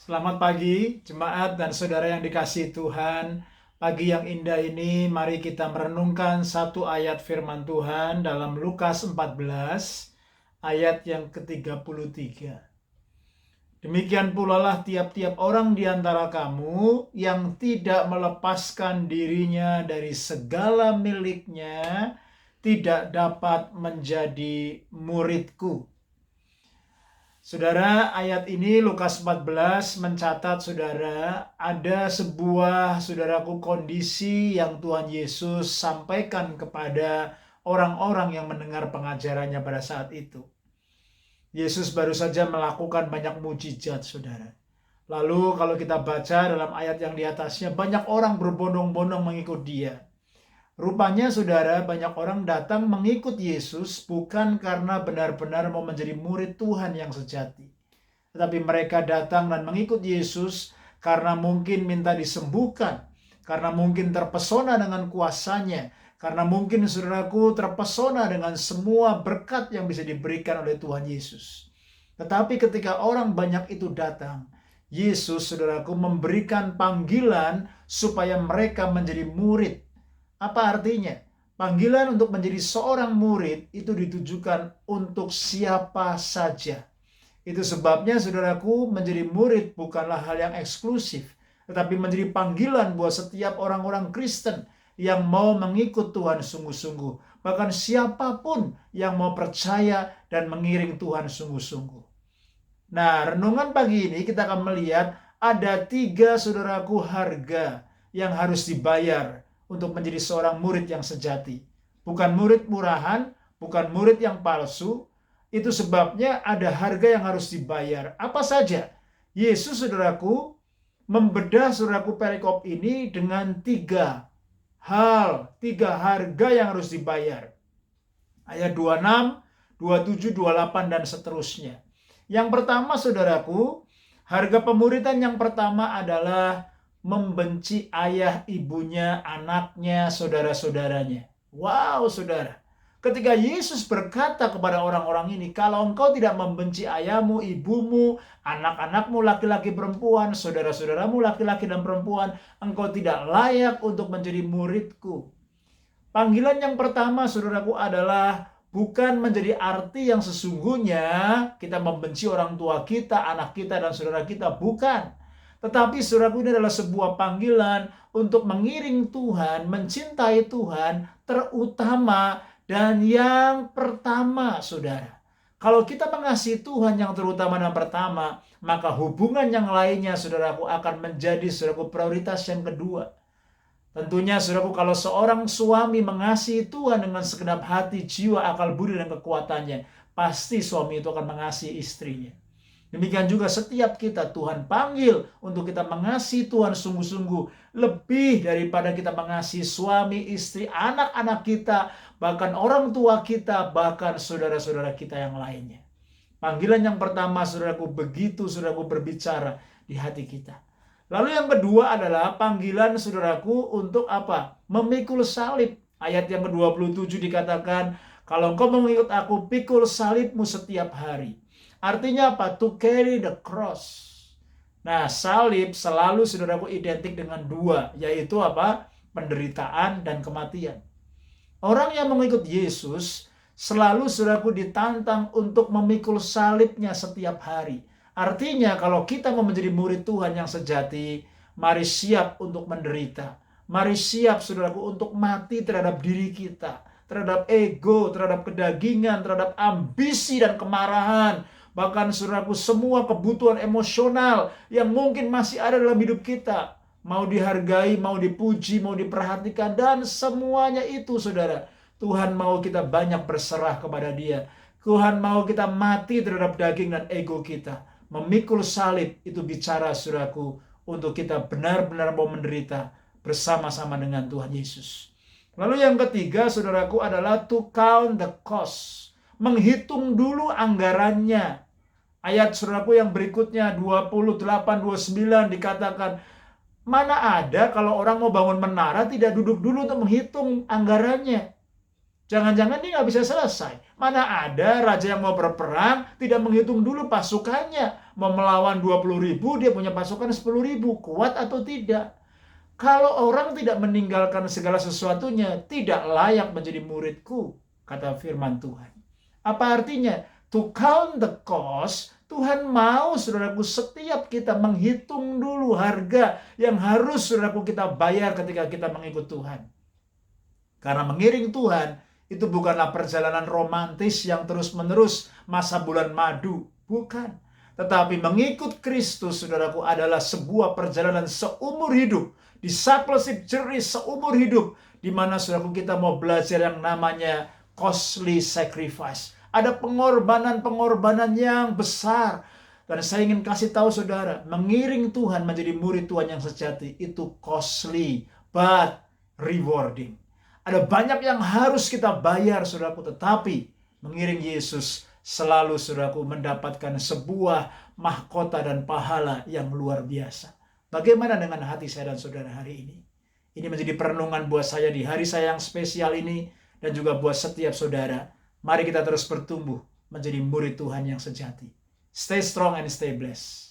Selamat pagi, jemaat dan saudara yang dikasihi Tuhan. Pagi yang indah ini, mari kita merenungkan satu ayat firman Tuhan dalam Lukas 14, ayat yang ke-33. Demikian pula lah tiap-tiap orang di antara kamu yang tidak melepaskan dirinya dari segala miliknya, tidak dapat menjadi muridku. Saudara, ayat ini Lukas 14 mencatat saudara, ada sebuah saudaraku kondisi yang Tuhan Yesus sampaikan kepada orang-orang yang mendengar pengajarannya pada saat itu. Yesus baru saja melakukan banyak mujizat, saudara. Lalu kalau kita baca dalam ayat yang di atasnya, banyak orang berbondong-bondong mengikut dia. Rupanya saudara, banyak orang datang mengikut Yesus bukan karena benar-benar mau menjadi murid Tuhan yang sejati. Tetapi mereka datang dan mengikut Yesus karena mungkin minta disembuhkan, karena mungkin terpesona dengan kuasanya, karena mungkin saudaraku terpesona dengan semua berkat yang bisa diberikan oleh Tuhan Yesus. Tetapi ketika orang banyak itu datang, Yesus saudaraku memberikan panggilan supaya mereka menjadi murid. Apa artinya? Panggilan untuk menjadi seorang murid itu ditujukan untuk siapa saja. Itu sebabnya saudaraku, menjadi murid bukanlah hal yang eksklusif, tetapi menjadi panggilan buat setiap orang-orang Kristen yang mau mengikut Tuhan sungguh-sungguh. Bahkan siapapun yang mau percaya dan mengiring Tuhan sungguh-sungguh. Nah, renungan pagi ini kita akan melihat ada 3 saudaraku harga yang harus dibayar untuk menjadi seorang murid yang sejati. Bukan murid murahan, bukan murid yang palsu. Itu sebabnya ada harga yang harus dibayar. Apa saja? Yesus, saudaraku, membedah saudaraku perikop ini dengan 3 hal, 3 harga yang harus dibayar. Ayat 26, 27, 28, dan seterusnya. Yang pertama, saudaraku, harga pemuridan yang pertama adalah membenci ayah, ibunya, anaknya, saudara-saudaranya. Wow, saudara. Ketika Yesus berkata kepada orang-orang ini, kalau engkau tidak membenci ayahmu, ibumu, anak-anakmu laki-laki perempuan, saudara-saudaramu laki-laki dan perempuan, engkau tidak layak untuk menjadi muridku. Panggilan yang pertama, saudaraku, adalah bukan menjadi arti yang sesungguhnya kita membenci orang tua kita, anak kita, dan saudara kita. Bukan. Tetapi saudaraku, ini adalah sebuah panggilan untuk mengiring Tuhan, mencintai Tuhan, terutama dan yang pertama, saudara. Kalau kita mengasihi Tuhan yang terutama dan pertama, maka hubungan yang lainnya, saudaraku, akan menjadi saudaraku prioritas yang kedua. Tentunya, saudaraku, kalau seorang suami mengasihi Tuhan dengan segenap hati, jiwa, akal budi, dan kekuatannya, pasti suami itu akan mengasihi istrinya. Demikian juga setiap kita, Tuhan panggil untuk kita mengasihi Tuhan sungguh-sungguh, lebih daripada kita mengasihi suami, istri, anak-anak kita, bahkan orang tua kita, bahkan saudara-saudara kita yang lainnya. Panggilan yang pertama, saudaraku, begitu saudaraku berbicara di hati kita. Lalu yang kedua adalah panggilan saudaraku untuk apa? Memikul salib. Ayat yang ke-27 dikatakan, kalau engkau mengikut aku, pikul salibmu setiap hari. Artinya apa? To carry the cross. Nah, salib selalu saudaraku identik dengan 2, yaitu apa? Penderitaan dan kematian. Orang yang mengikut Yesus selalu saudaraku ditantang untuk memikul salibnya setiap hari. Artinya kalau kita mau menjadi murid Tuhan yang sejati, mari siap untuk menderita. Mari siap saudaraku untuk mati terhadap diri kita, terhadap ego, terhadap kedagingan, terhadap ambisi dan kemarahan. Bahkan saudaraku, semua kebutuhan emosional yang mungkin masih ada dalam hidup kita. Mau dihargai, mau dipuji, mau diperhatikan, dan semuanya itu, saudara. Tuhan mau kita banyak berserah kepada Dia. Tuhan mau kita mati terhadap daging dan ego kita. Memikul salib itu bicara, saudaraku, untuk kita benar-benar mau menderita bersama-sama dengan Tuhan Yesus. Lalu yang ketiga, saudaraku, adalah to count the cost. Menghitung dulu anggarannya. Ayat saudaraku yang berikutnya 28-29 dikatakan, mana ada kalau orang mau bangun menara tidak duduk dulu untuk menghitung anggarannya. Jangan-jangan dia nggak bisa selesai. Mana ada raja yang mau berperang, tidak menghitung dulu pasukannya. Mau melawan 20.000, dia punya pasukan 10.000. Kuat atau tidak? Kalau orang tidak meninggalkan segala sesuatunya, tidak layak menjadi muridku, kata firman Tuhan. Apa artinya? To count the cost, Tuhan mau, saudaraku, setiap kita menghitung dulu harga yang harus, saudaraku, kita bayar ketika kita mengikut Tuhan. Karena mengiring Tuhan, itu bukanlah perjalanan romantis yang terus-menerus masa bulan madu. Bukan. Tetapi mengikut Kristus, saudaraku, adalah sebuah perjalanan seumur hidup. Discipleship journey seumur hidup. Di mana, saudaraku, kita mau belajar yang namanya costly sacrifice. Ada pengorbanan-pengorbanan yang besar. Dan saya ingin kasih tahu saudara, mengiring Tuhan menjadi murid Tuhan yang sejati, itu costly, but rewarding. Ada banyak yang harus kita bayar, saudaraku, tetapi mengiring Yesus selalu, saudaraku, mendapatkan sebuah mahkota dan pahala yang luar biasa. Bagaimana dengan hati saya dan saudara hari ini? Ini menjadi perenungan buat saya di hari saya yang spesial ini, dan juga buat setiap saudara. Mari kita terus bertumbuh menjadi murid Tuhan yang sejati. Stay strong and stay blessed.